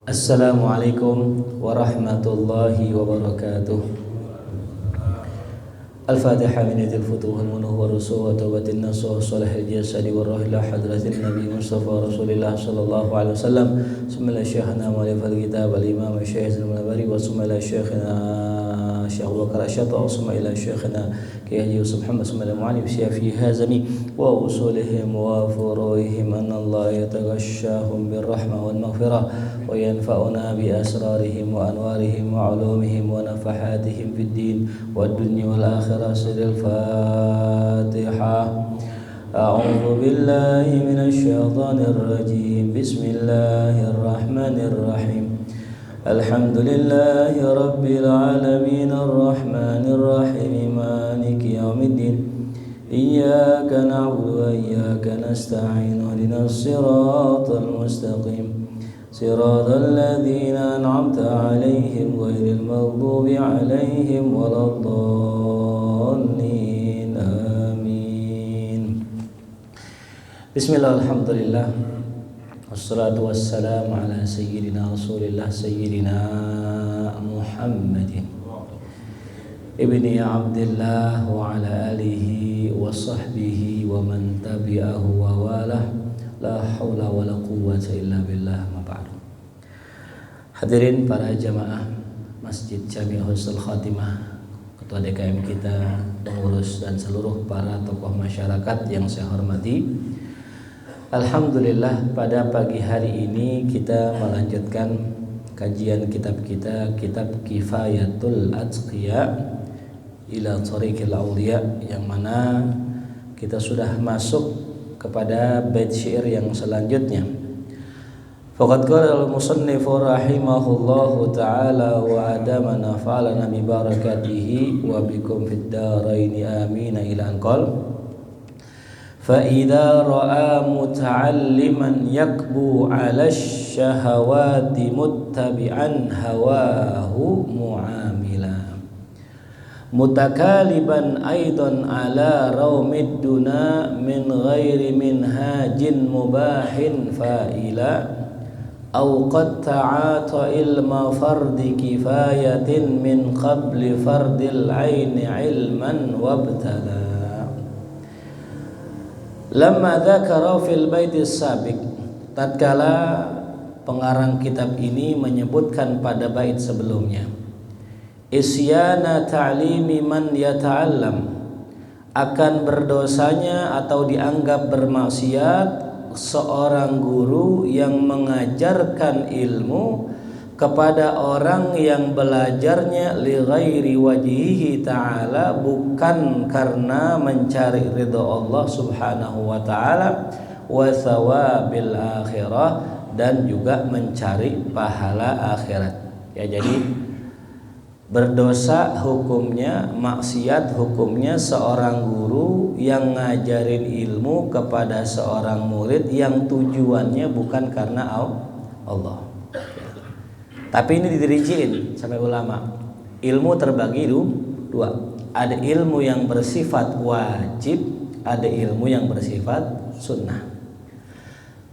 Assalamualaikum warahmatullahi wabarakatuh. Al-Fatihah min idil futuh al-munuh wa rusuh wa tawbatin nasuh salihil jasadi wa rahila hadratin Nabi Mustafa Rasulillah sallallahu alaihi wasallam. Summa syekhana mu'alifal kitab al-imam syekh al-Malabari wa summa syekhana Syekh Abu Bakar Asy'ath wa summa ila syekhana Kiai Yusuf Muhammad summa mu'alif syafi hazami wa usulihim wa furuihim anna Allah yataghashshahum birrahmah wal maghfirah wa yanfa'una bi asrarihim wa anwarihim wa ulumihim wa nafahatihim fid din wad dunya wal akhirah. الفاتحة. أعوذ بالله من الشيطان الرجيم. بسم الله الرحمن الرحيم. الحمد لله رب العالمين الرحمن الرحيم مالك يوم الدين إياك نعبد وإياك نستعين اهدنا الصراط المستقيم صراط الذين أنعمت عليهم غير المغضوب عليهم ولا الضالين آمين. Bismillah, alhamdulillah, wassalatu wassalamu ala sayyidina rasulillah sayyidina Muhammadin ibni Abdillah wa ala alihi wa sahbihi wa man tabi'ahu wa walah. La haula wa la quwwata illa billah, ma ba'du. Hadirin para jamaah Masjid Jami' Husnul Khatimah, ketua DKM kita, pengurus dan seluruh para tokoh masyarakat yang saya hormati. Alhamdulillah, pada pagi hari ini kita melanjutkan kajian kitab kita, kitab Kifayatul Atqiya ila Thariqil Awliya, yang mana kita sudah masuk kepada bait syair yang selanjutnya. Faqad qala al-musannif rahimahullahu ta'ala wa adama nafa'alana bi barakatihi wa bikum fid darain amin ila anqal. Fa idza ra'a muta'alliman yakbu 'ala asy-syahawati muttabi'an hawahu mu'amila mutakaliban aidan ala raumid duna min ghairi minhajin mubahin fa'ila au qad ta'ata ilma fardi kifayatin min qabli fardil aini ilman wabtala. Lamma dzakara fil baitis sabiq, tatkala pengarang kitab ini menyebutkan pada bait sebelumnya, isyana ta'limi man yata'allam, akan berdosanya atau dianggap bermaksiat seorang guru yang mengajarkan ilmu kepada orang yang belajarnya li ghairi wajhihi ta'ala, bukan karena mencari ridha Allah subhanahu wa ta'ala, wa thawabil akhirah, dan juga mencari pahala akhirat. Ya, jadi berdosa hukumnya, maksiat hukumnya seorang guru yang ngajarin ilmu kepada seorang murid yang tujuannya bukan karena Allah. Tapi ini dirinciin sampai ulama. Ilmu terbagi dua. Ada ilmu yang bersifat wajib, ada ilmu yang bersifat sunnah.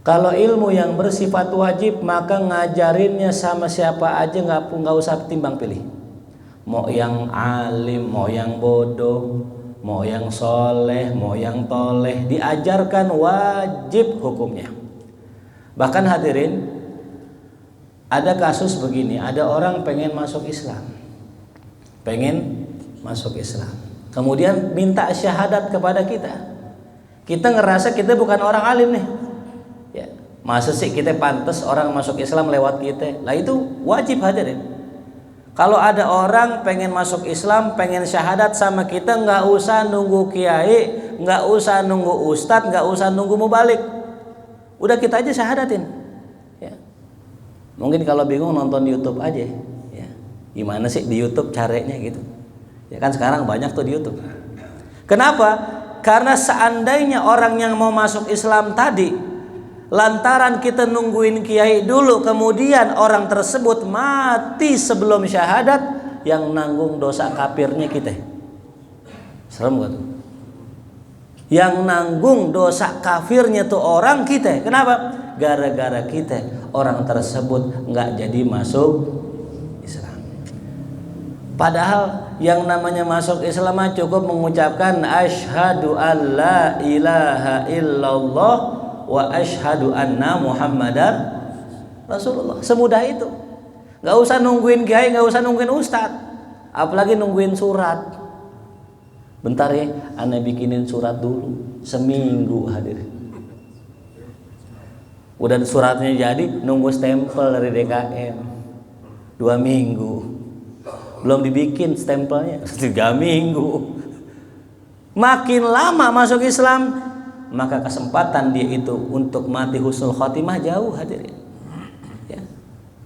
Kalau ilmu yang bersifat wajib, maka ngajarinnya sama siapa aja, nggak usah timbang pilih. Mau yang alim, mau yang bodoh, mau yang soleh, mau yang toleh, diajarkan wajib hukumnya. Bahkan hadirin, ada kasus begini, ada orang pengen masuk Islam, kemudian minta syahadat kepada kita. Kita ngerasa kita bukan orang alim nih, ya, masa sih kita pantas orang masuk Islam lewat kita? Lah itu wajib hadirin. Kalau ada orang pengen masuk Islam, pengen syahadat sama kita, nggak usah nunggu kiai, nggak usah nunggu ustadz, nggak usah nunggu mubalik, udah kita aja syahadatin. Ya. Mungkin kalau bingung nonton di YouTube aja. Ya. Gimana sih di YouTube caranya gitu? Ya kan sekarang banyak tuh di YouTube. Kenapa? Karena seandainya orang yang mau masuk Islam tadi, lantaran kita nungguin kiai dulu, kemudian orang tersebut mati sebelum syahadat, yang nanggung dosa kafirnya kita. Serem gak tuh? Yang nanggung dosa kafirnya tuh orang kita. Kenapa? Gara-gara kita orang tersebut nggak jadi masuk Islam. Padahal yang namanya masuk Islam cukup mengucapkan asyhadu alla ilaha illallah wa asyhadu anna muhammadar rasulullah. Semudah itu. Nggak usah nungguin kiai, nggak usah nungguin ustadz, apalagi nungguin surat. Bentar ya, ana bikinin surat dulu, seminggu hadirin. Udah suratnya jadi, nunggu stempel dari DKM 2 minggu, belum dibikin stempelnya 3 minggu. Makin lama masuk Islam, maka kesempatan dia itu untuk mati husnul khotimah jauh hadirin ya.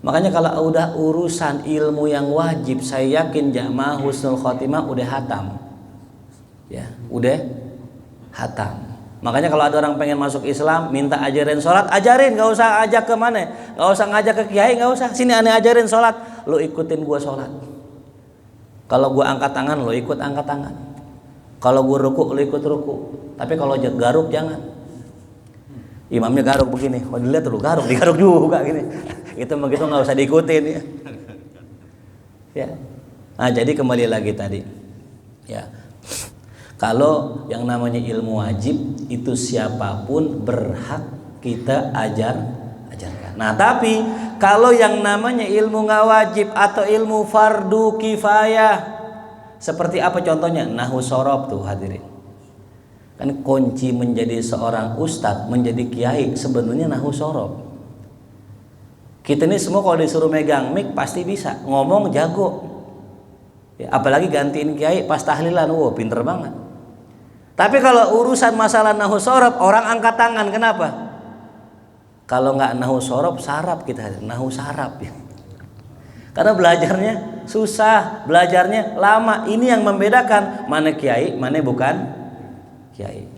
Makanya kalau udah urusan ilmu yang wajib, saya yakin jamaah husnul khotimah udah hatam ya, udah hatam. Makanya kalau ada orang pengen masuk Islam, minta ajarin sholat, ajarin, gak usah ajak ke mana, gak usah ngajak ke kiai, gak usah. Sini aneh ajarin sholat, lo ikutin gua sholat. Kalau gua angkat tangan, lo ikut angkat tangan. Kalau gua ruku, lo ikut ruku. Tapi kalau garuk jangan. Imamnya garuk begini, oh dilihat tuh garuk, digaruk juga gini. Itu begitu nggak usah diikutin ya. Ya. Nah jadi kembali lagi tadi, ya. Kalau yang namanya ilmu wajib itu siapapun berhak kita ajarkan. Nah tapi kalau yang namanya ilmu nggak wajib atau ilmu fardu kifayah, seperti apa contohnya? Nahwu shorof tuh hadirin. Kan kunci menjadi seorang ustadz, menjadi kiai sebenarnya nahwu shorof. Kita ini semua kalau disuruh megang mic pasti bisa, ngomong jago. Ya, apalagi gantiin kiai pas tahlilan, wow pinter banget. Tapi kalau urusan masalah nahwu shorof, orang angkat tangan, kenapa? Kalau nggak nahwu shorof, sarap kita, nahwu sarap ya. Karena belajarnya susah, belajarnya lama. Ini yang membedakan mana kiai, mana bukan kiai.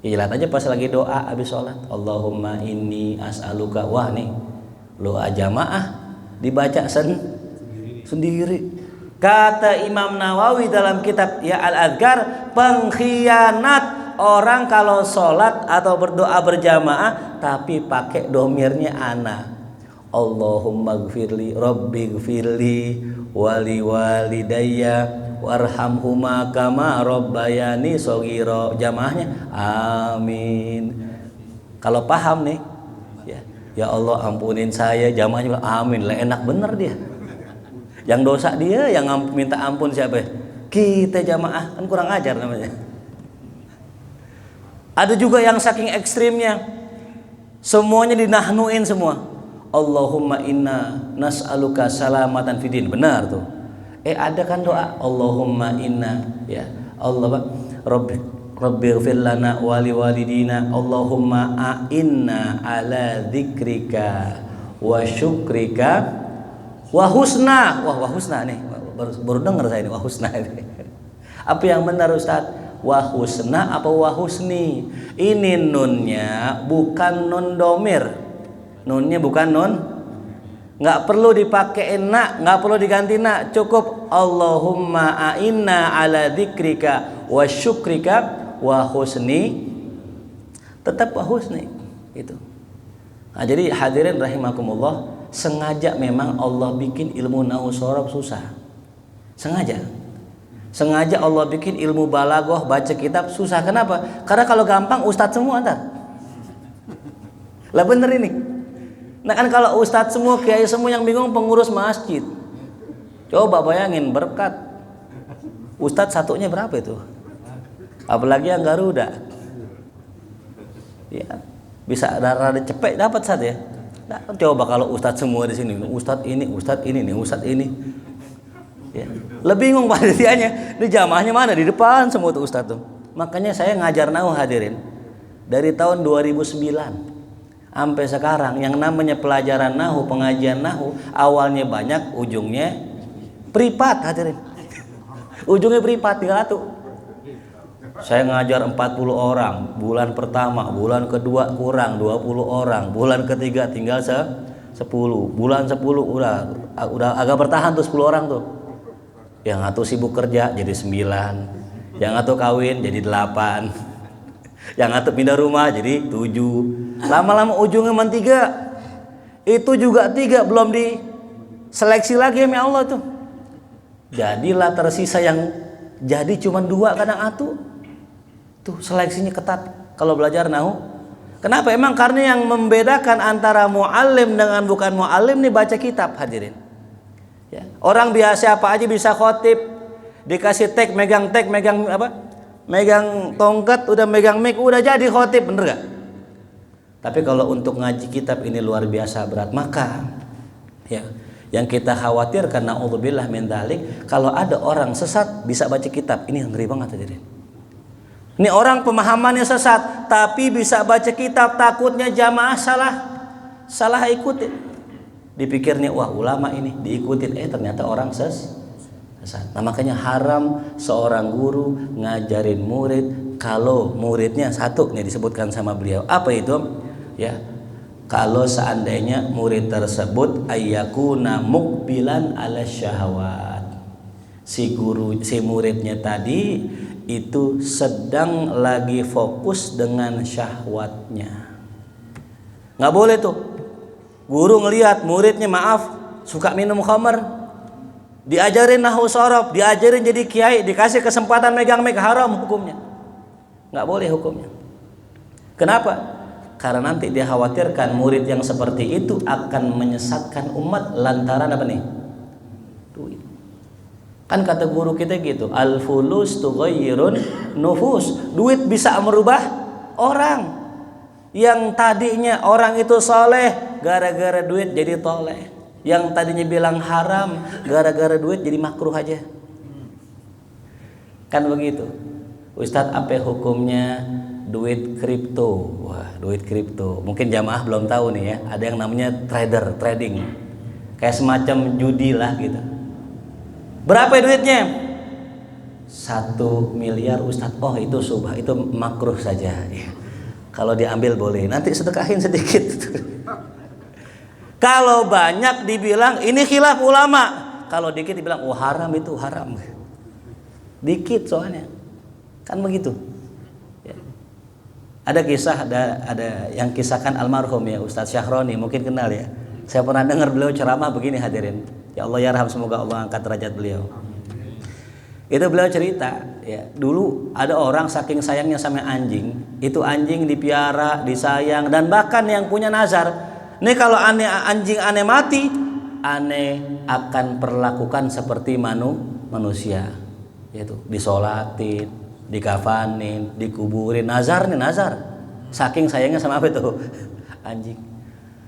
Ya lihat aja pas lagi doa habis sholat, Allahumma inni as'aluka, wah nih doa jamaah dibaca sendiri. Kata Imam Nawawi dalam kitab ya Al-Adhkar, pengkhianat orang kalau sholat atau berdoa berjamaah tapi pakai domirnya ana. Allahumma gfirli rabbi gfirli wali walidayya warhamhuma kama rabbayani shaghira. Jamaahnya amin. Kalau paham nih ya Allah ampunin saya, jamaahnya amin. Lah enak bener dia. Yang dosa dia, yang minta ampun siapa? Kita jamaah, kan kurang ajar namanya. Ada juga yang saking ekstrimnya, semuanya dinahnuin semua. Allahumma inna nas'aluka salamatan fidin. Benar tuh. Ada kan doa Allahumma inna ya Allah Rabbighfir lana wali walidina Allahumma a'inna ala dzikrika wa syukrika wa husna. Wah husna nih baru dengar saya ini wa husna ini. Apa yang benar Ustaz? Wa husna apa wa husni? Ini nunnya bukan nun domir. Nunnya bukan nun, nggak perlu dipakai na, nggak perlu diganti na, cukup Allahumma a'inna ala dzikrika wa syukrika wa husni, tetap wa husni itu. Nah, jadi hadirin rahimakumullah, sengaja memang Allah bikin ilmu nahwu shorof susah, sengaja Allah bikin ilmu balaghah baca kitab susah. Kenapa? Karena kalau gampang ustadz semua ntar. Lah bener ini. Nah kan kalau ustadz semua, kiai semua, yang bingung pengurus masjid. Coba bayangin berkat ustadz satunya berapa itu? Apalagi yang Garuda. Ya, bisa rada cepet dapat saat ya. Nah, coba kalau ustadz semua di sini, ustadz ini nih. Ya. Lebih bingung panitianya. Ini jamaahnya mana? Di depan semua tuh ustadz tuh. Makanya saya ngajar nahwu hadirin dari tahun 2009. Sampai sekarang yang namanya pelajaran nahwu, pengajian nahwu, awalnya banyak, ujungnya privat hadirin. Ujungnya privat tinggal satu. Saya ngajar 40 orang, bulan pertama, bulan kedua kurang 20 orang, bulan ketiga tinggal 10, bulan 10 udah agak bertahan tuh 10 orang tuh. Yang satu sibuk kerja jadi 9, yang satu kawin jadi 8. Yang atau pindah rumah jadi 7. Lama-lama ujungnya 3. Itu juga 3 belum diseleksi lagi ya Allah tuh. Jadilah tersisa yang jadi cuma 2 kadang atuh. Tuh seleksinya ketat kalau belajar nahu. Kenapa? Emang karena yang membedakan antara muallim dengan bukan muallim nih baca kitab, hadirin. Ya. Orang biasa apa aja bisa khotib, dikasih megang apa? Megang tongkat, udah megang mic, udah jadi khotib, bener gak? Tapi kalau untuk ngaji kitab ini luar biasa berat. Maka ya, yang kita khawatir karena naudzubillah min dzalik, kalau ada orang sesat bisa baca kitab, ini ngeri banget hadirin. Ini orang pemahamannya sesat tapi bisa baca kitab, takutnya jamaah salah ikutin. Dipikirnya wah ulama ini diikutin, ternyata orang sesat. Nah makanya haram seorang guru ngajarin murid kalau muridnya satu nih disebutkan sama beliau. Apa itu? Ya, kalau seandainya murid tersebut ayyakuna mukbilan ala syahwat, si muridnya tadi itu sedang lagi fokus dengan syahwatnya. Nggak boleh tuh guru ngelihat muridnya suka minum khamar, diajarin nahwu shorof, diajarin jadi kiai, dikasih kesempatan megang mic, haram hukumnya. Nggak boleh hukumnya. Kenapa? Karena nanti dia khawatirkan murid yang seperti itu akan menyesatkan umat lantaran apa nih? Duit. Kan kata guru kita gitu, al-fulus tughayyirun nufus. Duit bisa merubah orang. Yang tadinya orang itu soleh, gara-gara duit jadi toleh. Yang tadinya bilang haram, gara-gara duit jadi makruh aja. Kan begitu. Ustadz, apa hukumnya duit kripto? Wah, duit kripto. Mungkin jamaah belum tahu nih ya. Ada yang namanya trading. Kayak semacam judi lah gitu. Berapa duitnya? 1 miliar Ustadz. Oh itu subah, itu makruh saja. Ya. Kalau diambil boleh. Nanti sedekahin sedikit. Kalau banyak dibilang ini khilaf ulama. Kalau dikit dibilang haram, itu haram. Dikit soalnya. Kan begitu. Ya. Ada kisah, ada yang kisahkan almarhum ya Ustadz Syahroni, mungkin kenal ya. Saya pernah dengar beliau ceramah begini hadirin. Ya Allah yarham, semoga Allah angkat derajat beliau. Itu beliau cerita ya, dulu ada orang saking sayangnya sama anjing, itu anjing dipiara, disayang, dan bahkan yang punya nazar, nih kalau anjing aneh mati, aneh akan perlakukan seperti manusia, yaitu disolatin, dikafanin, dikuburin, nazar, saking sayangnya sama apa itu anjing.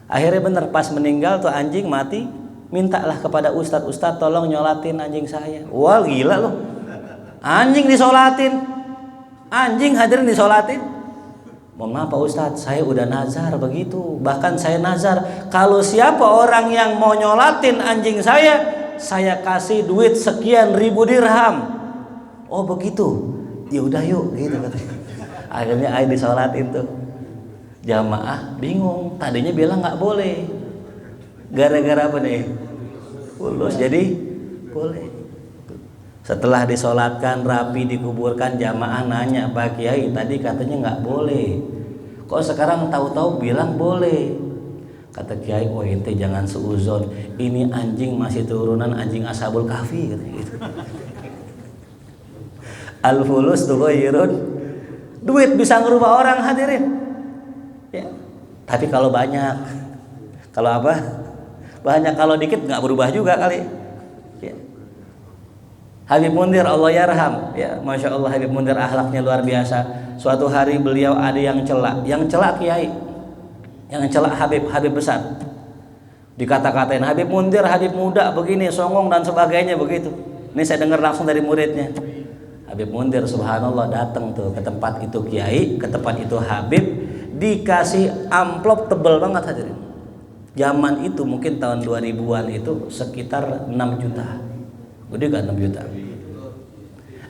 Akhirnya bener pas meninggal tuh anjing mati, mintalah kepada ustadz tolong nyolatin anjing saya. Wah gila loh, anjing disolatin, anjing hadirin disolatin. Mohon maaf Pak Ustadz, saya udah nazar begitu. Bahkan saya nazar kalau siapa orang yang mau nyolatin anjing saya kasih duit sekian ribu dirham. Oh begitu, ya udah yuk gitu katanya. Akhirnya ayo disolatin tuh. Jamaah bingung, tadinya bilang nggak boleh. Gara-gara apa nih? Fulus jadi boleh. Setelah disolatkan rapi dikuburkan, jamaah nanya, Pak Kiai tadi katanya nggak boleh, kok sekarang tahu-tahu bilang boleh? Kata Kiai, oh ente jangan seuzon, ini anjing masih turunan anjing Ashabul Kahfi gitu. Al-fulus tughayyirun, duit bisa ngerubah orang hadirin ya. Tapi kalau banyak, kalau apa? Banyak, kalau dikit nggak berubah juga kali ya. Habib Mundir Allah yarham ya, Masya Allah Habib Mundir akhlaknya luar biasa. Suatu hari beliau ada yang celak Kiai, yang celak Habib besar, dikata-katain Habib Mundir, Habib muda begini, songong dan sebagainya begitu. Ini saya dengar langsung dari muridnya. Habib Mundir subhanallah datang tuh ke tempat itu Kiai, ke tempat itu Habib, dikasih amplop tebel banget hadirin. Zaman itu mungkin tahun 2000-an itu sekitar 6 juta. Gede kan 6 juta.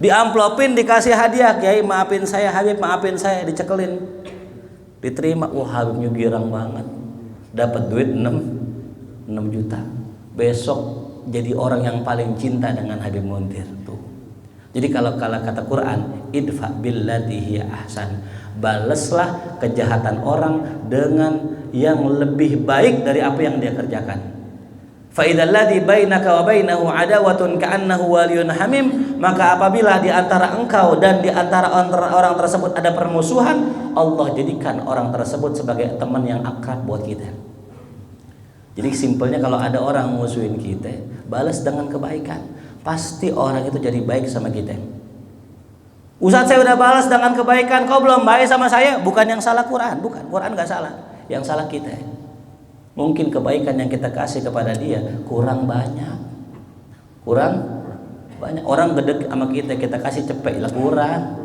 Diamplopin, dikasih hadiah, Kiai maafin saya, Habib maafin saya, dicekelin. Diterima, wah Habibnya girang banget. Dapat duit 6 juta. Besok jadi orang yang paling cinta dengan Habib Mundir tuh. Jadi kalau kata Quran, idfa billati hiya ahsan, balaslah kejahatan orang dengan yang lebih baik dari apa yang dia kerjakan. Fa idzal ladzi bainaka wa bainahu adawatun ka'annahu waliyyun hamim, maka apabila di antara engkau dan di antara orang tersebut ada permusuhan, Allah jadikan orang tersebut sebagai teman yang akrab buat kita. Jadi simpelnya kalau ada orang musuhin kita, balas dengan kebaikan, pasti orang itu jadi baik sama kita. Ustaz, saya udah balas dengan kebaikan, kau belum baik sama saya. Bukan yang salah Quran, bukan. Quran gak salah, yang salah kita. Mungkin kebaikan yang kita kasih kepada dia kurang banyak. Orang gede sama kita kasih cepet lah, kurang.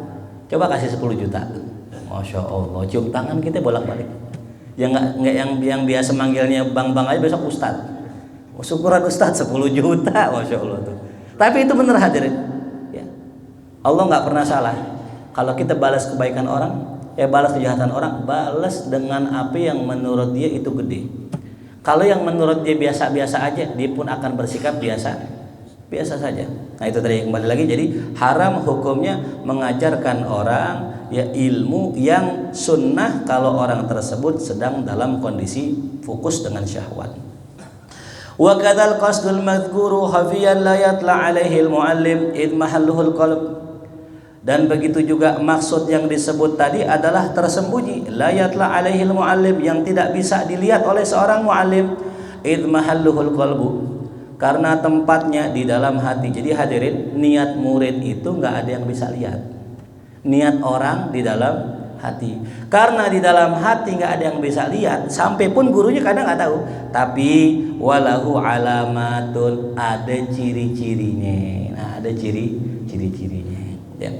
Coba kasih 10 juta, Masya Allah, cium tangan kita bolak-balik. Yang biasa manggilnya bang-bang aja besok ustad. Syukuran ustad 10 juta, Masya Allah tuh. Tapi itu bener hadirin ya. Allah nggak pernah salah. Kalau kita balas kebaikan orang, balas kejahatan orang, balas dengan apa yang menurut dia itu gede. Kalau yang menurut dia biasa-biasa aja, dia pun akan bersikap biasa saja. Nah itu tadi kembali lagi. Jadi haram hukumnya mengajarkan orang ya ilmu yang sunnah kalau orang tersebut sedang dalam kondisi fokus dengan syahwat. Wa kadzal qasdul madhkuru khafiyan la yatla alaihi al-muallim id mahalluhul qalb. Dan begitu juga maksud yang disebut tadi adalah tersembunyi, la yatla alaihil muallim, yang tidak bisa dilihat oleh seorang muallim, id mahalluhul qalbu, karena tempatnya di dalam hati. Jadi hadirin, niat murid itu nggak ada yang bisa lihat. Niat orang di dalam hati. Karena di dalam hati nggak ada yang bisa lihat, sampai pun gurunya kadang nggak tahu. Tapi walahu alamatun, ada ciri-cirinya. Nah, ada ciri-cirinya. Ya.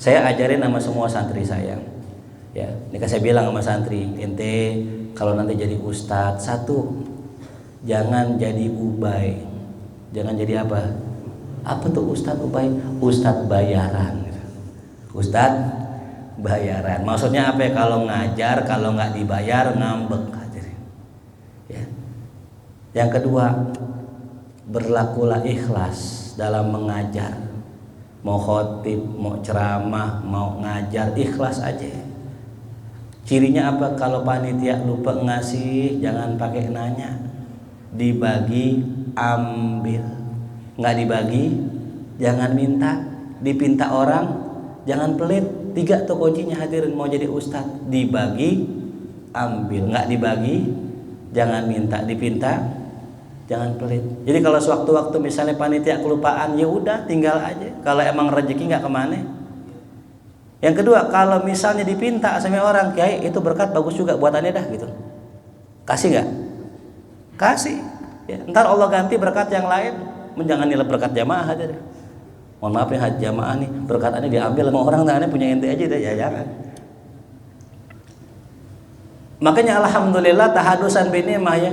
Saya ajarin sama semua santri saya. Ya, ini kan saya bilang sama santri, ente kalau nanti jadi ustadz, satu, jangan jadi ubay. Jangan jadi apa? Apa tuh ustadz ubay? Ustadz bayaran. Ustadz bayaran. Maksudnya apa ya? Kalau ngajar, kalau nggak dibayar ngambek. Ya. Yang kedua, berlakulah ikhlas dalam mengajar. Mau khotib, mau ceramah, mau ngajar, ikhlas aja. Cirinya apa? Kalau panitia lupa ngasih, jangan pakai nanya. Dibagi, ambil. Nggak dibagi, jangan minta. Dipinta orang, jangan pelit. 3 tuh kuncinya hadirin mau jadi ustadz. Dibagi, ambil. Nggak dibagi, jangan minta. Dipinta, jangan pelit. Jadi kalau sewaktu-waktu misalnya panitia kelupaan, ya udah tinggal aja. Kalau emang rezeki nggak kemana. Yang kedua, kalau misalnya dipinta sama orang, kiai itu berkat bagus juga buat aneh dah gitu. Kasih nggak? Kasih. Ya, ntar Allah ganti berkat yang lain. Jangan nilai berkat jamaah aja deh. Mohon maaf ya jamaah nih, berkat aneh diambil sama orang, aneh punya ente aja deh, ya jangan. Makanya alhamdulillah tahadusan binimah ya.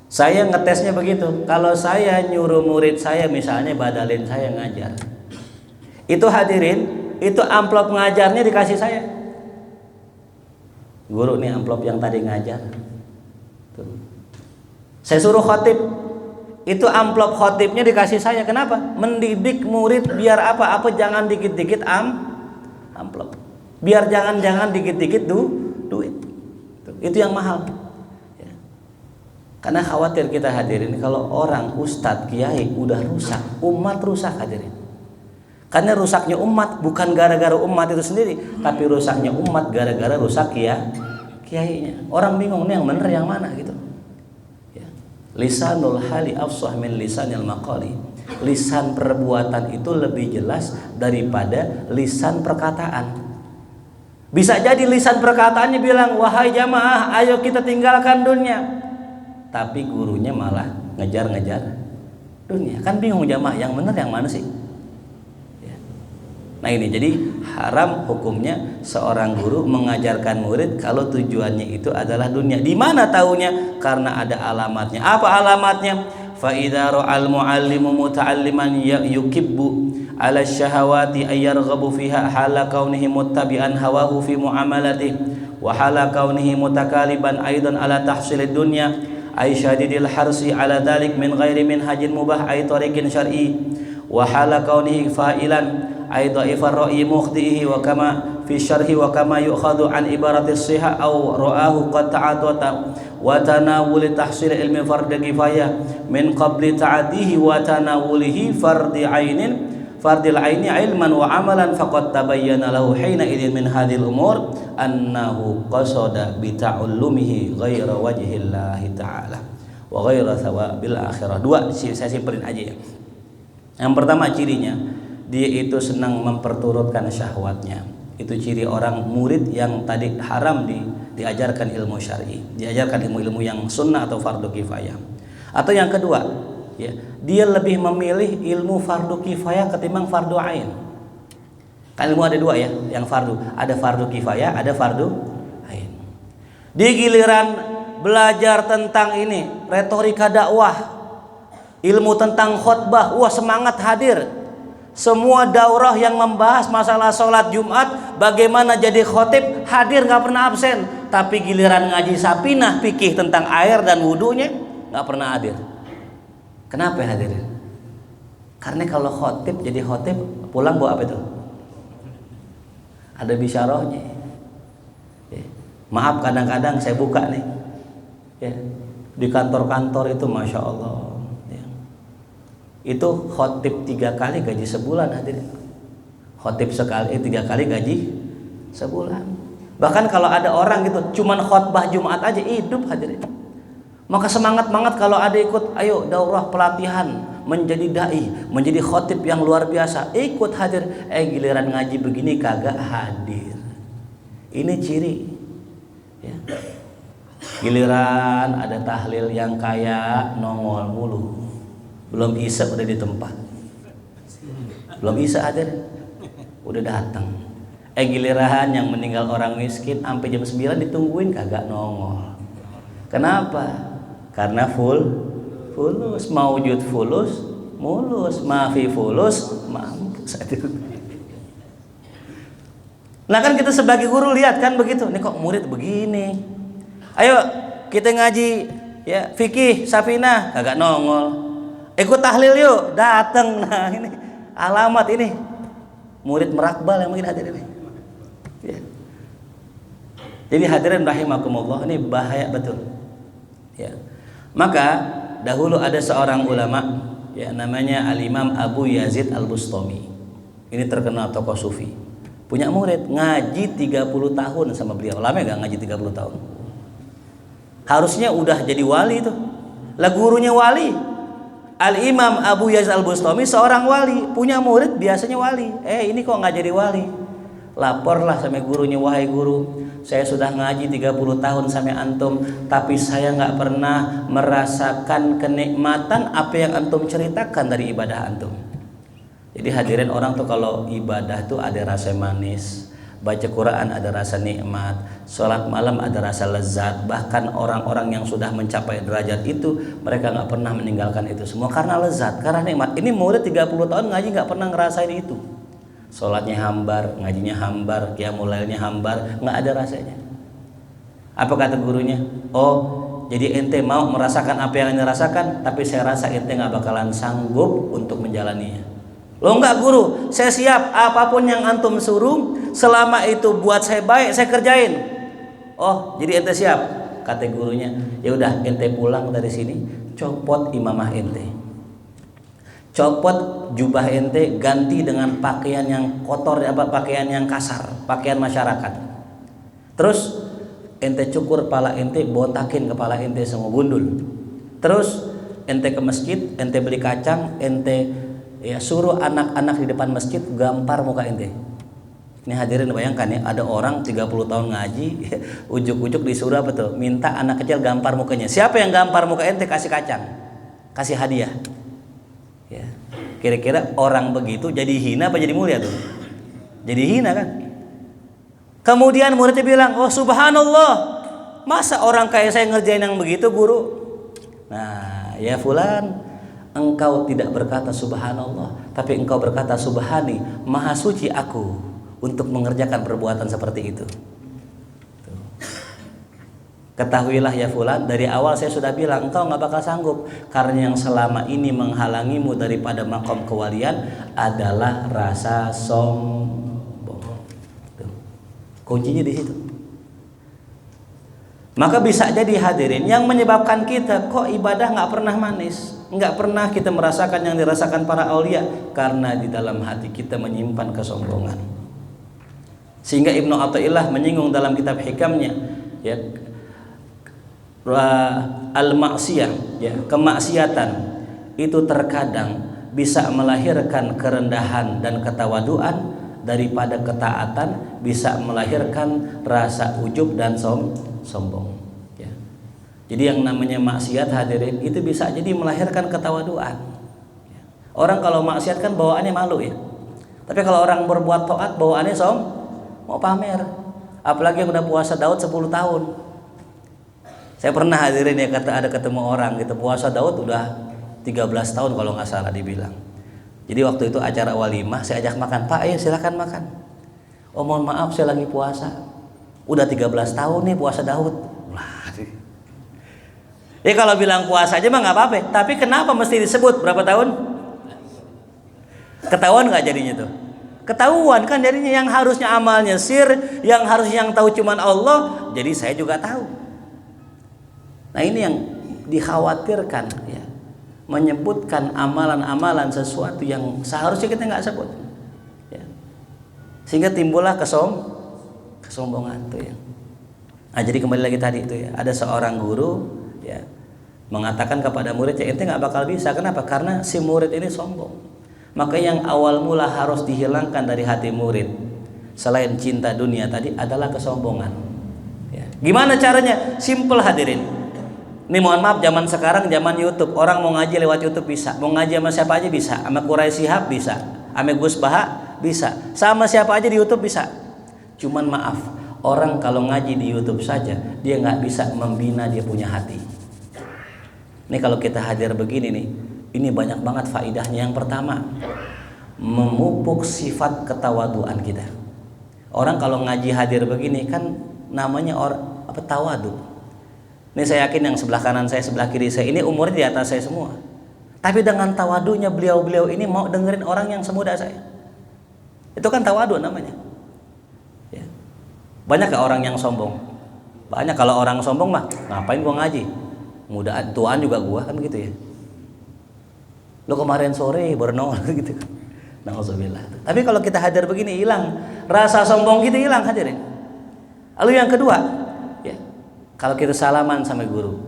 Saya ngetesnya begitu. Kalau saya nyuruh murid saya misalnya badalin saya ngajar, itu hadirin, itu amplop ngajarnya dikasih saya. Guru nih amplop yang tadi ngajar. Tuh. Saya suruh khotib, itu amplop khotibnya dikasih saya. Kenapa? Mendidik murid biar apa? Apa jangan dikit-dikit amplop. Biar jangan dikit-dikit duit. Tuh. Itu yang mahal. Karena khawatir kita hadirin kalau orang ustadz kiai udah rusak, umat rusak hadirin. Karena rusaknya umat bukan gara-gara umat itu sendiri, tapi rusaknya umat gara-gara rusak kiainya. Orang bingung nih yang bener yang mana gitu. Ya. Lisanul hali afsah min lisanil maqali. Lisan perbuatan itu lebih jelas daripada lisan perkataan. Bisa jadi lisan perkataannya bilang, wahai jamaah, ayo kita tinggalkan dunia. Tapi gurunya malah ngejar-ngejar dunia. Kan bingung jamaah, yang benar yang mana sih? Ya. Nah ini jadi haram hukumnya seorang guru mengajarkan murid kalau tujuannya itu adalah dunia. Di mana taunya? Karena ada alamatnya. Apa alamatnya? Fa idza ra'al muallimu muta'alliman yukibbu ala syahawati ayyarghabu fiha hala kaunihi muttabi'an hawahu fi muamalatihi wa hala kaunihi mutakaliban aidan ala tahsilid dunya ay syadidil harsi ala dalik min ghairi minhajin mubah ay tariqin syar'i wa hala kaunihi fa'ilan ay dha'ifar ra'i mukhtihi wa kama fi syarhi wa kama yu'khadhu an ibarati as-sihah aw ra'ahu qad ta'atata wa tanawul tahsil ilmi fard kifayah min qabli ta'atihi wa tanawulihi fardil aini ilman wa amalan faqad tabayyana lahu hina idzin min hadhil umur annahu qasada bi ta'allumihi ghaira wajhillahi ta'ala wa ghaira thawabil akhirah. Dua saya simpelin aja ya. Yang pertama cirinya dia itu senang memperturutkan syahwatnya. Itu ciri orang murid yang tadi haram diajarkan ilmu syar'i, diajarkan ilmu-ilmu yang sunnah atau fardu kifayah. Atau yang kedua, ya, dia lebih memilih ilmu fardu kifayah ketimbang fardu ain. Kan ilmu ada dua ya, yang fardu, ada fardu kifayah, ada fardu ain. Di giliran belajar tentang ini, retorika dakwah, ilmu tentang khutbah, wah semangat hadir. Semua daurah yang membahas masalah sholat Jumat, bagaimana jadi khotib, hadir nggak pernah absen. Tapi giliran ngaji sapinah fikih tentang air dan wudunya nggak pernah hadir. Kenapa hadirin? Karena kalau khotib jadi khotib pulang bawa apa itu? Ada bisyarahnya. Maaf kadang-kadang saya buka nih, ya, di kantor-kantor itu masya Allah. Itu khotib 3 kali gaji sebulan hadirin. Khotib sekali 3 kali gaji sebulan. Bahkan kalau ada orang gitu cuman khotbah Jumat aja hidup hadirin. Maka semangat banget kalau ada ikut, ayo daurah pelatihan menjadi dai, menjadi khotib yang luar biasa, ikut hadir. Giliran ngaji begini kagak hadir. Ini ciri ya. Giliran ada tahlil yang kayak nongol mulu. Belum isya udah di tempat. Belum isya hadir, udah datang. Giliran yang meninggal orang miskin sampai jam 9 ditungguin kagak nongol. Kenapa? Karena fulus, maujud fulus, mulus, maafi fulus, mampus. Nah kan kita sebagai guru lihat kan begitu. Nih kok murid begini. Ayo kita ngaji ya fikih safinah kagak nongol. Ikut tahlil yuk, datang. Nah ini alamat ini murid merakbal yang mungkin hadir ini ya. Jadi hadirin rahimakumullah, ini bahaya betul ya. Maka dahulu ada seorang ulama ya, namanya Al-Imam Abu Yazid Al-Bustami. Ini terkenal tokoh sufi, punya murid ngaji 30 tahun sama beliau. Lama gak ngaji 30 tahun? Harusnya udah jadi wali tuh. Lah gurunya wali, Al-Imam Abu Yazid Al-Bustami seorang wali, punya murid biasanya wali. Ini kok nggak jadi wali? Laporlah sama gurunya, wahai guru, saya sudah ngaji 30 tahun sama antum, tapi saya nggak pernah merasakan kenikmatan apa yang antum ceritakan dari ibadah antum. Jadi hadirin, orang tuh kalau ibadah tuh ada rasa manis, baca Quran ada rasa nikmat, sholat malam ada rasa lezat. Bahkan orang-orang yang sudah mencapai derajat itu, mereka nggak pernah meninggalkan itu semua karena lezat, karena nikmat. Ini murid 30 tahun ngaji nggak pernah ngerasain itu. Sholatnya hambar, ngajinya hambar, qiyamul lailnya hambar, nggak ada rasanya. Apa kata gurunya? Oh, jadi ente mau merasakan apa yang ente rasakan, tapi saya rasa ente nggak bakalan sanggup untuk menjalaninya. Lo enggak guru, saya siap apapun yang antum suruh, selama itu buat saya baik saya kerjain. Oh, jadi ente siap? Kata gurunya, ya udah ente pulang dari sini, copot imamah ente, copot jubah ente, ganti dengan pakaian yang kotor, pakaian yang kasar, pakaian masyarakat. Terus ente cukur kepala ente, botakin kepala ente semua gundul. Terus ente ke masjid, ente beli kacang, ente ya suruh anak-anak di depan masjid gampar muka ente. Ini hadirin bayangkan ya, ada orang 30 tahun ngaji, ujuk-ujuk disuruh apa tuh? Minta anak kecil gampar mukanya. Siapa yang gampar muka ente kasih kacang, kasih hadiah. Ya. Kira-kira orang begitu jadi hina apa jadi mulia tuh? Jadi hina kan? Kemudian muridnya bilang, oh subhanallah, masa orang kayak saya ngerjain yang begitu guru? Nah ya fulan, engkau tidak berkata subhanallah, tapi engkau berkata subhani, maha suci aku untuk mengerjakan perbuatan seperti itu. Ketahuilah ya fulan, dari awal saya sudah bilang engkau nggak bakal sanggup, karena yang selama ini menghalangimu daripada makom kewalian adalah rasa sombong. Tuh. Kuncinya di situ. Maka bisa jadi hadirin yang menyebabkan kita kok ibadah nggak pernah manis, nggak pernah kita merasakan yang dirasakan para aulia, karena di dalam hati kita menyimpan kesombongan. Sehingga Ibnu Athaillah menyinggung dalam kitab hikamnya, ya, al-maksiyah, ya, kemaksiatan itu terkadang bisa melahirkan kerendahan dan ketawaduan, daripada ketaatan bisa melahirkan rasa ujub dan sombong. Ya. Jadi yang namanya maksiat hadirin itu bisa jadi melahirkan ketawaduan. Ya. Orang kalau maksiat kan bawaannya malu ya. Tapi kalau orang berbuat taat bawaannya mau pamer. Apalagi yang udah puasa Daud 10 tahun. Saya pernah hadirin ya, ada ketemu orang gitu, puasa Daud udah 13 tahun kalau nggak salah dibilang. Jadi waktu itu acara walimah, saya ajak makan, Pak ayo silakan makan. Oh mohon maaf saya lagi puasa. Udah 13 tahun nih puasa Daud. Ya kalau bilang puasa aja mah nggak apa-apa. Tapi kenapa mesti disebut berapa tahun? Ketahuan nggak jadinya tuh? Ketahuan kan jadinya, yang harusnya amalnya sir, yang harusnya yang tahu cuman Allah. Jadi saya juga tahu. Nah ini yang dikhawatirkan ya, menyebutkan amalan-amalan sesuatu yang seharusnya kita nggak sebut ya. Sehingga timbullah kesombongan tuh ya. Nah jadi kembali lagi tadi itu ya, ada seorang guru ya mengatakan kepada muridnya, ente nggak bakal bisa. Kenapa? Karena si murid ini sombong. Maka yang awal mula harus dihilangkan dari hati murid selain cinta dunia tadi adalah kesombongan ya. Gimana caranya? Simple hadirin. Ini mohon maaf, zaman sekarang zaman YouTube, orang mau ngaji lewat YouTube bisa, mau ngaji sama siapa aja bisa, sama Quraisy Shihab bisa, sama Gus Baha bisa, sama siapa aja di YouTube bisa. Cuman maaf, orang kalau ngaji di YouTube saja dia nggak bisa membina dia punya hati. Ini kalau kita hadir begini nih, ini banyak banget faidahnya. Yang pertama, memupuk sifat ketawaduan kita. Orang kalau ngaji hadir begini kan namanya tawadu. Ini saya yakin yang sebelah kanan saya, sebelah kiri saya ini umurnya di atas saya semua. Tapi dengan tawadunya beliau-beliau ini mau dengerin orang yang semuda saya. Itu kan tawadu namanya. Ya. Banyak gak orang yang sombong? Banyak. Kalau orang sombong mah ngapain gua ngaji? Mudaan tuaan juga gua kan gitu ya. Lo kemarin sore baru nongol gitu. Nauzubillah. Tapi kalau kita hadir begini hilang rasa sombong kita, hilang hadirin. Lalu yang kedua, ya, kalau kita salaman sama guru,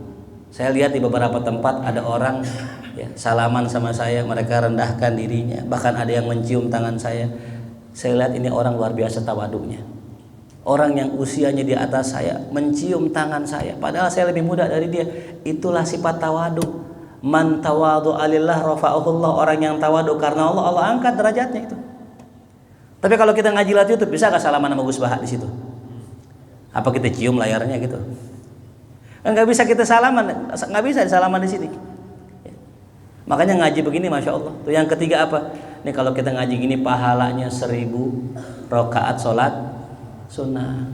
saya lihat di beberapa tempat ada orang ya, salaman sama saya, mereka rendahkan dirinya, bahkan ada yang mencium tangan saya. Saya lihat ini orang luar biasa tawadunya. Orang yang usianya di atas saya mencium tangan saya, padahal saya lebih muda dari dia. Itulah sifat tawadu. Man tawadu alillah rafa'ahullah. Orang yang tawadu karena Allah, Allah angkat derajatnya itu. Tapi kalau kita ngaji lewat YouTube, bisa gak salaman sama Gus Baha di situ? Apa kita cium layarnya gitu? Nggak bisa kita salaman, nggak bisa salaman di sini. Ya. Makanya ngaji begini, masya Allah. Tuh yang ketiga apa? Nih kalau kita ngaji gini pahalanya 1000 rakaat sholat sunnah.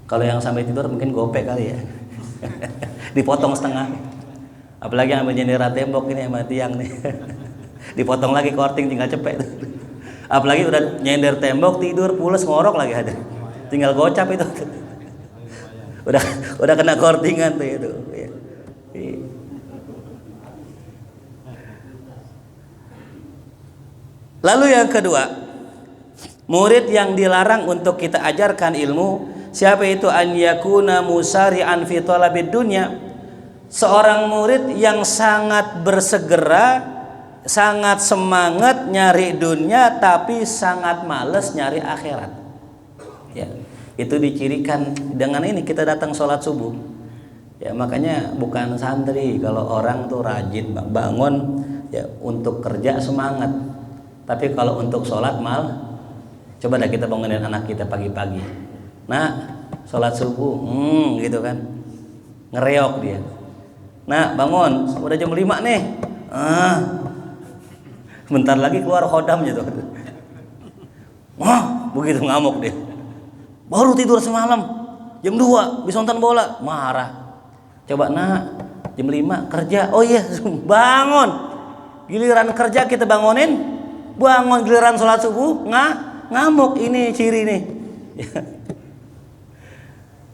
Kalau yang sampai tidur mungkin gopek kali ya. Dipotong setengah. Apalagi yang ambil jendela tembok ini sama tiang nih. Dipotong lagi korting tinggal cepet. Apalagi udah nyender tembok tidur pules ngorok lagi ada. Tinggal gocap itu. Udah kena kortingan tuh itu. Lalu yang kedua, murid yang dilarang untuk kita ajarkan ilmu, siapa itu? An yakuna musari'an fi talabid dunya. Seorang murid yang sangat bersegera, sangat semangat nyari dunia tapi sangat males nyari akhirat. Ya. Itu dicirikan dengan ini, kita datang sholat subuh ya. Makanya bukan santri kalau orang tuh rajin bangun ya untuk kerja semangat, tapi kalau untuk sholat mal. Coba dah kita bangunin anak kita pagi-pagi, nah sholat subuh gitu kan, ngereok dia. Nah bangun, udah jam 5 nih, bentar lagi keluar khodamnya tuh. Wah begitu ngamuk dia. Baru tidur semalam jam 2 bisa nonton bola, marah. Coba nak, jam 5 kerja, oh iya bangun. Giliran kerja kita bangunin, bangun. Giliran sholat subuh ngamuk. Ini ciri nih.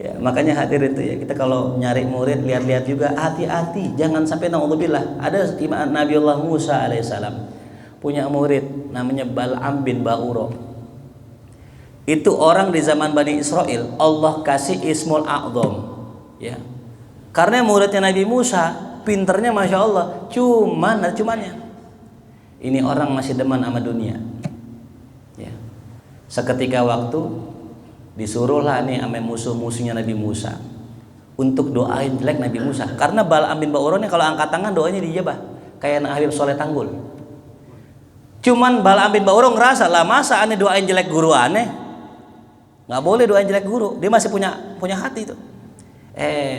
Ya, makanya hadirin itu ya, kita kalau nyari murid lihat-lihat juga, hati-hati jangan sampai naudzubillah. Ada Nabiullah Musa alaihissalam punya murid namanya Bal'am bin Ba'ura. Itu orang di zaman Bani Israel Allah kasih Ismul A'zam, ya. Karena muridnya Nabi Musa pinternya masya Allah, cumannya ini orang masih demen sama dunia, ya. Seketika waktu disuruhlah nih sama musuh-musuhnya Nabi Musa untuk doain jelek Nabi Musa. Karena Bal'am bin Ba'ura nih kalau angkat tangan doanya dijabah kayak Habib Soleh Tanggul. Cuman Bal'am bin Ba'ura ngerasa lah, masa aneh doain jelek guru aneh? Nggak boleh doain jelek guru, dia masih punya hati tuh.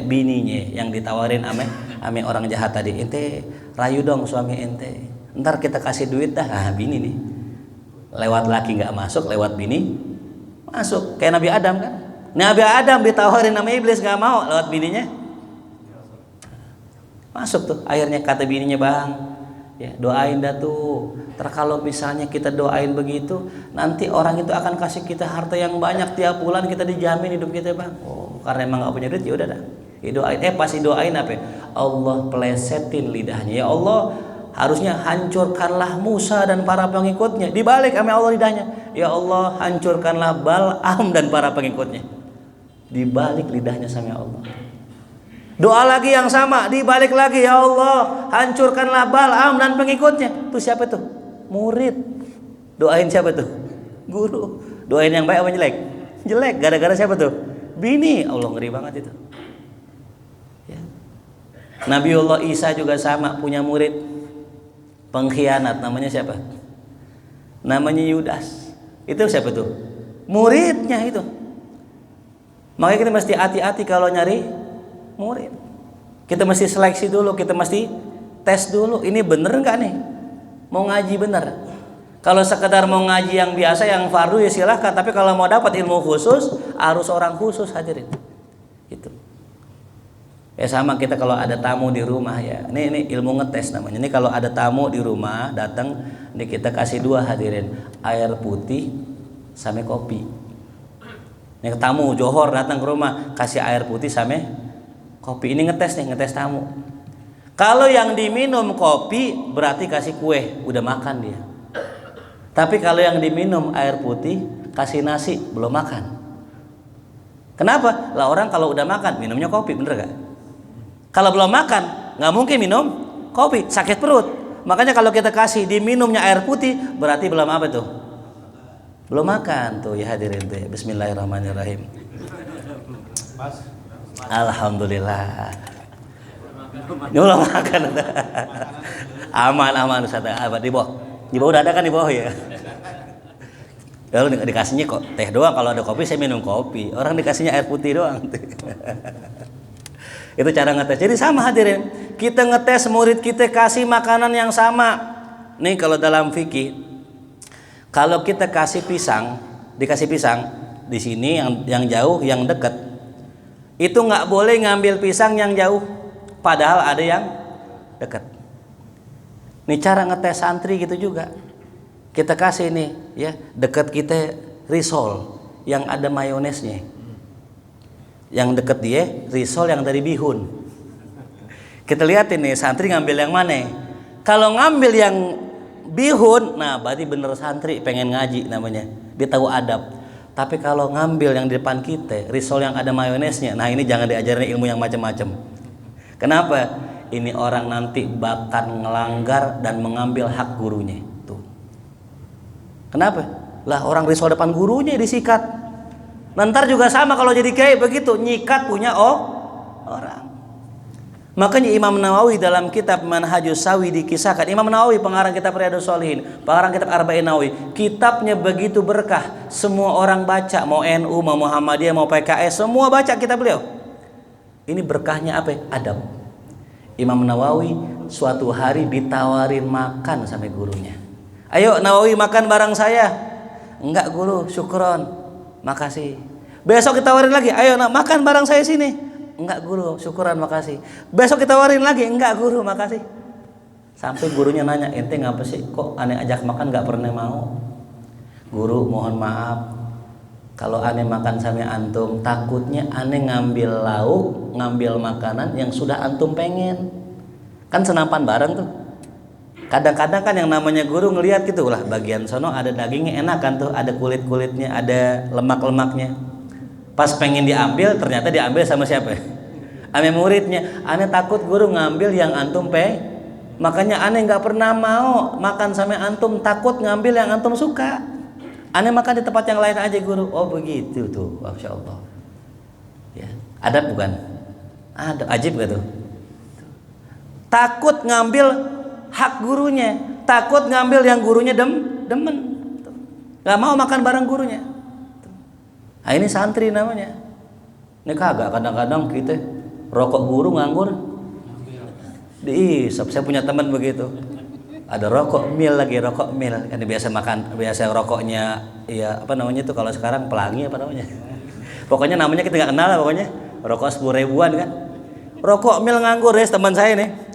Bininya yang ditawarin ame orang jahat tadi, ente rayu dong suami ente, ntar kita kasih duit dah. Bini nih lewat laki nggak masuk, lewat bini masuk. Kayak Nabi Adam kan, Nabi Adam ditawarin sama iblis nggak mau, lewat bininya masuk tuh. Akhirnya kata bininya, bang ya doain dah tuh, kalau misalnya kita doain begitu nanti orang itu akan kasih kita harta yang banyak tiap bulan, kita dijamin hidup kita bang. Oh karena emang nggak punya duit ya udah dah doain. Pasti doain apa? Allah plesetin lidahnya, ya Allah harusnya hancurkanlah Musa dan para pengikutnya. Dibalik sama Allah lidahnya, ya Allah hancurkanlah Bal'am dan para pengikutnya. Dibalik lidahnya sama Allah. Doa lagi yang sama, dibalik lagi, ya Allah hancurkanlah Bal'am dan pengikutnya. Itu siapa tuh? Murid. Doain siapa tuh? Guru. Doain yang baik apa jelek? Jelek. Gara-gara siapa tuh? Bini. Allah ngeri banget itu, ya. Nabiullah Isa juga sama, punya murid pengkhianat, namanya siapa? Namanya Yudas. Itu siapa tuh? Muridnya itu. Makanya kita mesti hati-hati kalau nyari murid. Kita mesti seleksi dulu, kita mesti tes dulu, ini bener nggak nih mau ngaji bener. Kalau sekedar mau ngaji yang biasa, yang fardu ya silahkan, tapi kalau mau dapat ilmu khusus harus orang khusus hadirin. Itu ya sama kita kalau ada tamu di rumah ya, ini ilmu ngetes namanya. Ini kalau ada tamu di rumah datang, ini kita kasih dua hadirin, air putih sama kopi. Ini tamu Johor datang ke rumah, kasih air putih sama kopi. Ini ngetes nih, ngetes tamu. Kalau yang diminum kopi berarti kasih kue, udah makan dia. Tapi kalau yang diminum air putih kasih nasi, belum makan. Kenapa? Lah orang kalau udah makan minumnya kopi, bener gak? Kalau belum makan nggak mungkin minum kopi, sakit perut. Makanya kalau kita kasih diminumnya air putih berarti belum apa tuh? Belum makan tuh ya hadirin tuh ya. Bismillahirrahmanirrahim. Alhamdulillah. Ini belum makan. Aman Ustaz. Apa di bawah? Di bawah udah ada kan di bawah ya? Lalu dikasihnya kok teh doang, kalau ada kopi saya minum kopi. Orang dikasihnya air putih doang. Itu cara ngetes. Jadi sama hadirin, kita ngetes murid kita kasih makanan yang sama. Nih kalau dalam fikih, kalau kita kasih pisang, dikasih pisang di sini yang jauh, yang dekat, itu nggak boleh ngambil pisang yang jauh, padahal ada yang dekat. Nih cara ngetes santri gitu juga. Kita kasih nih, ya dekat kita risol yang ada mayonesnya. Yang deket dia risol yang dari bihun. Kita lihat ini santri ngambil yang mana. Kalau ngambil yang bihun, nah berarti bener santri pengen ngaji namanya, dia tahu adab. Tapi kalau ngambil yang di depan kita risol yang ada mayonesnya, nah ini jangan diajarin ilmu yang macam-macam. Kenapa? Ini orang nanti bakal ngelanggar dan mengambil hak gurunya. Tuh. Kenapa? Lah orang risol depan gurunya disikat. Nanti juga sama kalau jadi kayak begitu, nyikat punya orang. Makanya Imam Nawawi dalam kitab Manhajus Sawi dikisahkan, Imam Nawawi pengarang kitab Riyadhus Shalihin, pengarang kitab Arba'in Nawawi, kitabnya begitu berkah, semua orang baca, mau NU, mau Muhammadiyah, mau PKS, semua baca kitab beliau. Ini berkahnya apa? Adab. Imam Nawawi suatu hari ditawarin makan sama gurunya. Ayo Nawawi makan bareng saya. Enggak guru, syukron. Makasih. Besok kita tawarin lagi, ayo nak makan bareng saya sini. Enggak guru, syukuran makasih. Besok kita tawarin lagi, enggak guru, makasih. Sampai gurunya nanya, ente ngapa sih kok aneh ajak makan enggak pernah mau? Guru mohon maaf, kalau aneh makan sama antum, takutnya aneh ngambil lauk, ngambil makanan yang sudah antum pengen. Kan senapan bareng tuh. Kadang-kadang kan yang namanya guru ngelihat gitu lah, bagian sono ada dagingnya enak kan tuh, ada kulit-kulitnya, ada lemak-lemaknya. Pas pengen diambil, ternyata diambil sama siapa? Ame muridnya. Aneh takut guru ngambil yang antum makanya aneh nggak pernah mau makan sama antum, takut ngambil yang antum suka. Aneh makan di tempat yang lain aja guru. Oh begitu tuh, masya Allah. Ya, adab bukan? Ada, ajib gak tuh? Takut ngambil hak gurunya, takut ngambil yang gurunya demen, nggak mau makan bareng gurunya. Nah, ini santri namanya. Ini kagak, kadang-kadang kita rokok guru nganggur diisap. Saya punya teman begitu, ada rokok mil lagi, rokok mil. Ini biasa makan, biasa rokoknya ya apa namanya itu kalau sekarang pelangi apa namanya. Pokoknya namanya kita nggak kenal lah, pokoknya rokok 10 ribuan kan. Rokok mil nganggur ya teman saya nih.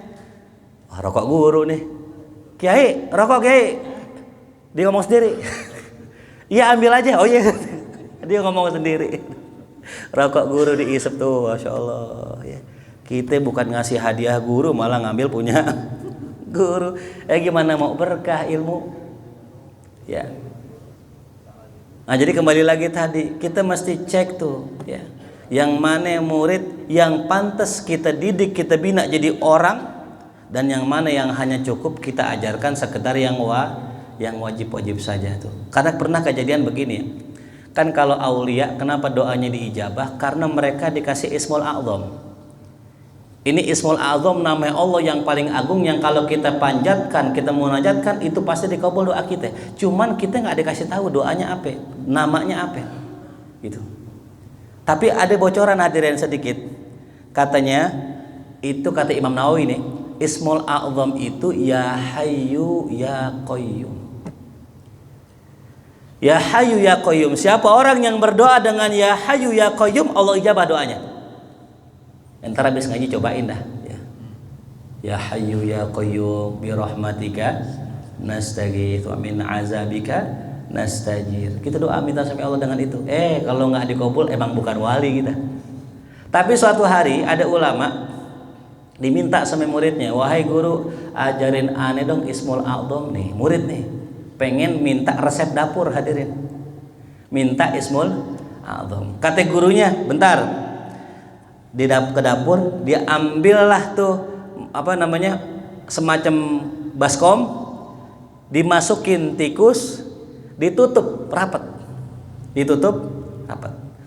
Rokok guru nih, Kiai, rokok Kiai. Dia ngomong sendiri. Iya ambil aja. Oh iya, dia ngomong sendiri. Rokok guru diisep tuh, masya Allah. Ya. Kita bukan ngasih hadiah guru, malah ngambil punya guru. Gimana mau berkah ilmu? Ya. Nah jadi kembali lagi tadi, kita mesti cek tuh, ya. Yang mana murid yang pantas kita didik, kita bina jadi orang. Dan yang mana yang hanya cukup kita ajarkan sekedar yang wajib-wajib saja tuh. Karena pernah kejadian begini, kan kalau aulia kenapa doanya diijabah? Karena mereka dikasih Ismul A'zam. Ini Ismul A'zam, nama Allah yang paling agung, yang kalau kita panjatkan, kita munajatkan, itu pasti dikabul doa kita. Cuman kita nggak dikasih tahu doanya apa, namanya apa, gitu. Tapi ada bocoran hadirin sedikit, katanya itu kata Imam Nawawi nih. Ismul A'zam itu ya Hayyu ya Qayyum. Ya Hayyu ya Qayyum. Siapa orang yang berdoa dengan ya Hayyu ya Qayyum, Allah ijabah doanya. Entar habis ngaji cobain dah ya. Ya Hayyu ya Qayyum bi rahmatika nastaghits wa min azabika nastajir. Kita doa minta sama Allah dengan itu. Kalau nggak dikabul emang bukan wali kita. Tapi suatu hari ada ulama diminta sama muridnya, wahai guru ajarin aneh dong Ismul A'zam nih. Murid nih pengen minta resep dapur, hadirin, minta Ismul A'zam. Kata gurunya, bentar, ke dapur dia ambillah tuh apa namanya semacam baskom, dimasukin tikus, ditutup rapat.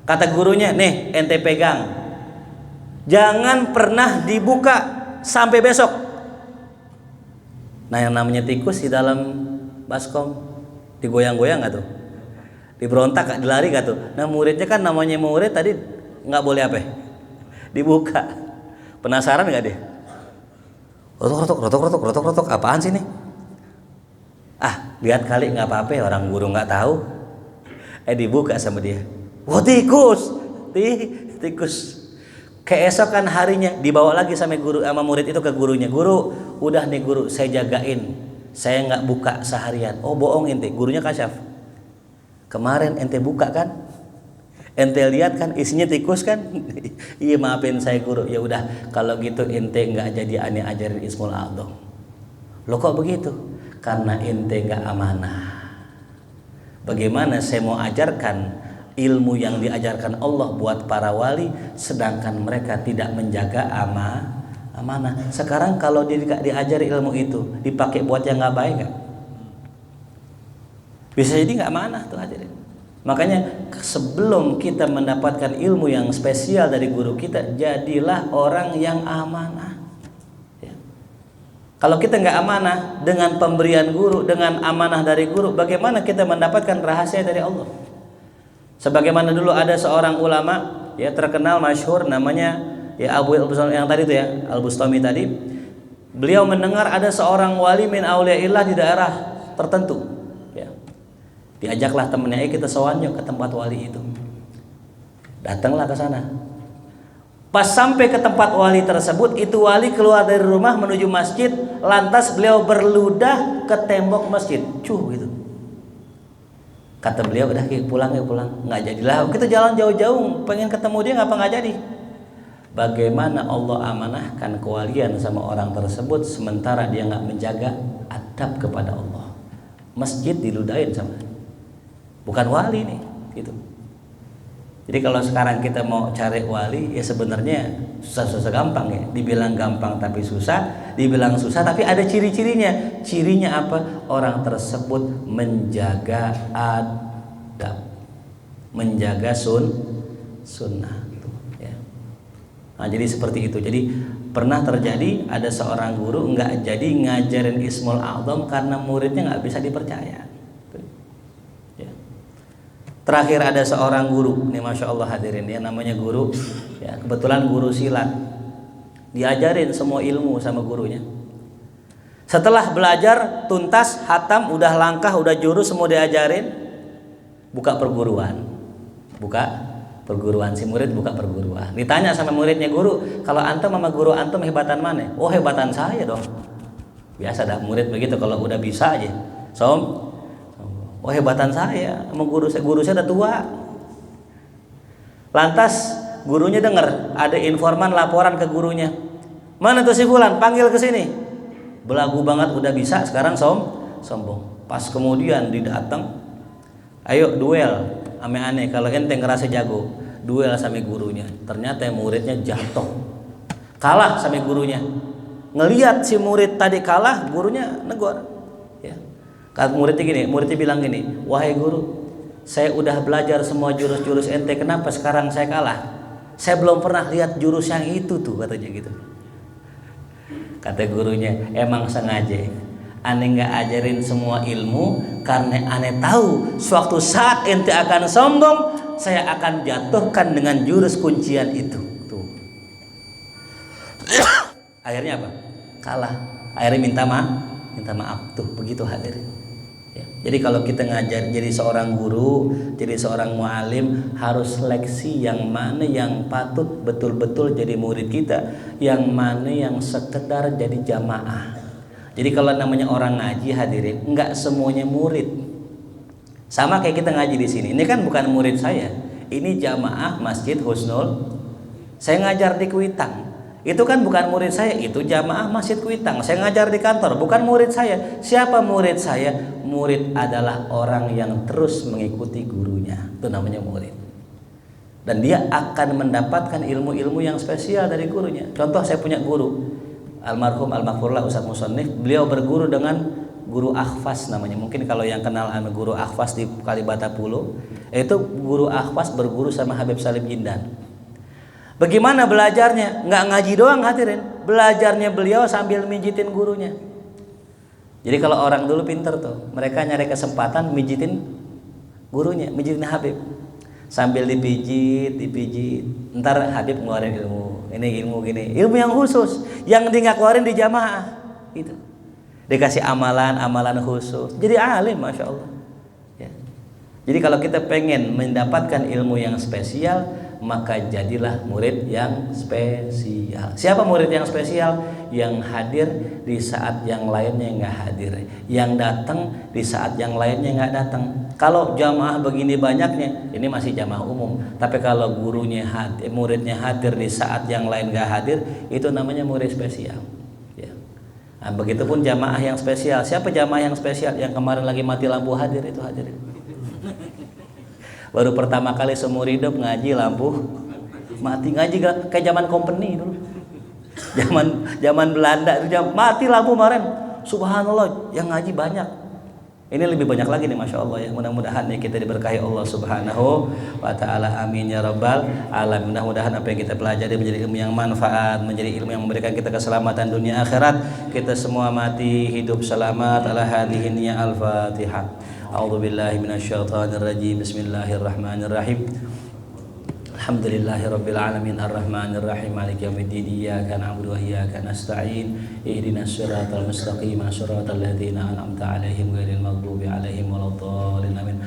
Kata gurunya, nih ente pegang, jangan pernah dibuka sampai besok. Nah yang namanya tikus di dalam baskom digoyang-goyang nggak tuh? Diberontak gak? Dilari gak tuh? Nah muridnya kan namanya murid tadi nggak boleh apa? Dibuka. Penasaran nggak dia? Rotok, apaan sih nih? Lihat kali nggak apa-apa, orang guru nggak tahu. Dibuka sama dia. Wah tikus. Keesokan harinya dibawa lagi sama murid itu ke gurunya. Guru, udah nih guru, saya jagain, saya nggak buka seharian. Oh bohong ente, gurunya kasyaf. Kemarin ente buka kan? Ente lihat kan isinya tikus kan? Iya maafin saya guru. Ya udah kalau gitu ente nggak jadi aneh ajarin Ismul A'zam. Lo kok begitu? Karena ente nggak amanah. Bagaimana saya mau ajarkan ilmu yang diajarkan Allah buat para wali, sedangkan mereka tidak menjaga amanah. Sekarang kalau diajari ilmu itu dipakai buat yang nggak baik nggak? Bisa jadi nggak amanah tuh hadirin. Makanya sebelum kita mendapatkan ilmu yang spesial dari guru kita, jadilah orang yang amanah. Ya. Kalau kita nggak amanah dengan pemberian guru, dengan amanah dari guru, bagaimana kita mendapatkan rahasia dari Allah? Sebagaimana dulu ada seorang ulama ya terkenal masyhur namanya ya Abu Al-Bustami yang tadi itu ya, Al-Bustami tadi. Beliau mendengar ada seorang wali min auliyaillah di daerah tertentu. Ya. Diajaklah temannya, kita sowan yuk ke tempat wali itu. Datanglah ke sana. Pas sampai ke tempat wali tersebut, itu wali keluar dari rumah menuju masjid, lantas beliau berludah ke tembok masjid. Gitu. Kata beliau, udah pulang ya pulang. Nggak jadilah, kita jalan jauh-jauh, pengen ketemu dia ngapa nggak jadi. Bagaimana Allah amanahkan kewalian sama orang tersebut sementara dia nggak menjaga adab kepada Allah. Masjid diludahin sama, bukan wali nih, gitu. Jadi kalau sekarang kita mau cari wali, ya sebenarnya susah-susah gampang ya. Dibilang gampang tapi susah, dibilang susah tapi ada ciri-cirinya. Cirinya apa? Orang tersebut menjaga adab, menjaga sunnah. Ya. Nah, jadi seperti itu. Jadi pernah terjadi ada seorang guru nggak jadi ngajarin Ismul A'zam karena muridnya nggak bisa dipercaya. Terakhir ada seorang guru, ini masya Allah hadirin ya, namanya guru, ya kebetulan guru silat, diajarin semua ilmu sama gurunya. Setelah belajar tuntas, hatam, udah langkah, udah jurus semua diajarin, buka perguruan, si murid buka perguruan. Ditanya sama muridnya, guru, kalau antum sama guru antum hebatan mana? Oh hebatan saya dong. Biasa dah murid begitu kalau udah bisa aja, oh hebatan saya sama guru saya udah tua. Lantas gurunya dengar ada informan laporan ke gurunya, mana tuh si fulan, panggil ke sini. Belagu banget udah bisa, sekarang sombong. Pas kemudian didatang, ayo duel ame aneh, kalau ente ngerasa jago duel sama gurunya. Ternyata muridnya jatuh, kalah sama gurunya. Ngelihat si murid tadi kalah, gurunya negor. Kata muridnya bilang gini, wahai guru, saya udah belajar semua jurus-jurus ente, kenapa sekarang saya kalah? Saya belum pernah lihat jurus yang itu tuh, katanya gitu. Kata gurunya, emang sengaja aneh nggak ajarin semua ilmu karena aneh tahu suatu saat ente akan sombong, saya akan jatuhkan dengan jurus kuncian itu. Tuh. Akhirnya apa? Kalah. Akhirnya minta maaf tuh, begitu hadirin. Ya. Jadi kalau kita ngajar jadi seorang guru, jadi seorang mualim, harus seleksi yang mana yang patut betul-betul jadi murid kita, yang mana yang sekedar jadi jamaah. Jadi kalau namanya orang ngaji hadirin, enggak semuanya murid. Sama kayak kita ngaji di sini. Ini kan bukan murid saya. Ini jamaah Masjid Husnul. Saya ngajar di Kuitang. Itu kan bukan murid saya, itu jamaah Masjid Kuitang. Saya ngajar di kantor, bukan murid saya. Siapa murid saya? Murid adalah orang yang terus mengikuti gurunya. Itu namanya murid. Dan dia akan mendapatkan ilmu-ilmu yang spesial dari gurunya. Contoh, saya punya guru, almarhum al-maghfurullah Ustaz Musannif. Beliau berguru dengan guru Akhfas namanya. Mungkin kalau yang kenal guru Akhfas di Kalibata Pulo, itu guru Akhfas berguru sama Habib Salim Jindan. Bagaimana belajarnya? Nggak ngaji doang hadirin. Belajarnya beliau sambil mijitin gurunya. Jadi kalau orang dulu pinter tuh, mereka nyari kesempatan mijitin gurunya, mijitin Habib. Sambil dipijit. Ntar Habib ngeluarin ilmu. Ini ilmu gini, ilmu yang khusus, yang dia nggak keluarin di jamaah. Gitu. Dikasih amalan khusus. Jadi alim, masya Allah. Ya. Jadi kalau kita pengen mendapatkan ilmu yang spesial, maka jadilah murid yang spesial. Siapa murid yang spesial? Yang hadir di saat yang lainnya nggak hadir, yang datang di saat yang lainnya nggak datang. Kalau jamaah begini banyaknya, ini masih jamaah umum. Tapi kalau muridnya hadir di saat yang lain nggak hadir, itu namanya murid spesial. Ya. Nah, begitupun jamaah yang spesial. Siapa jamaah yang spesial? Yang kemarin lagi mati lampu hadir, itu hadir. Baru pertama kali seumur hidup ngaji lampu mati, ngaji kayak zaman company dulu, zaman Belanda itu mati lampu kemarin. Subhanallah, yang ngaji banyak. Ini lebih banyak lagi nih, masya Allah ya. Mudah-mudahan ya kita diberkahi Allah Subhanahu wa Ta'ala, amin ya rabbal alamin. Mudah-mudahan apa yang kita pelajari menjadi ilmu yang manfaat, menjadi ilmu yang memberikan kita keselamatan dunia akhirat. Kita semua mati hidup selamat. Ala hadhihi niyya al-Fatihah. A'udzu billahi minasyaitonir rajim. Bismillahirrahmanirrahim. Alhamdulillahirabbil alamin arrahmanir rahim maliki yaumiddin iyyaka na'budu wa iyyaka nasta'in ihdinas siratal mustaqim siratal ladzina an'amta 'alaihim ghairil maghdubi 'alaihim waladdallin amin.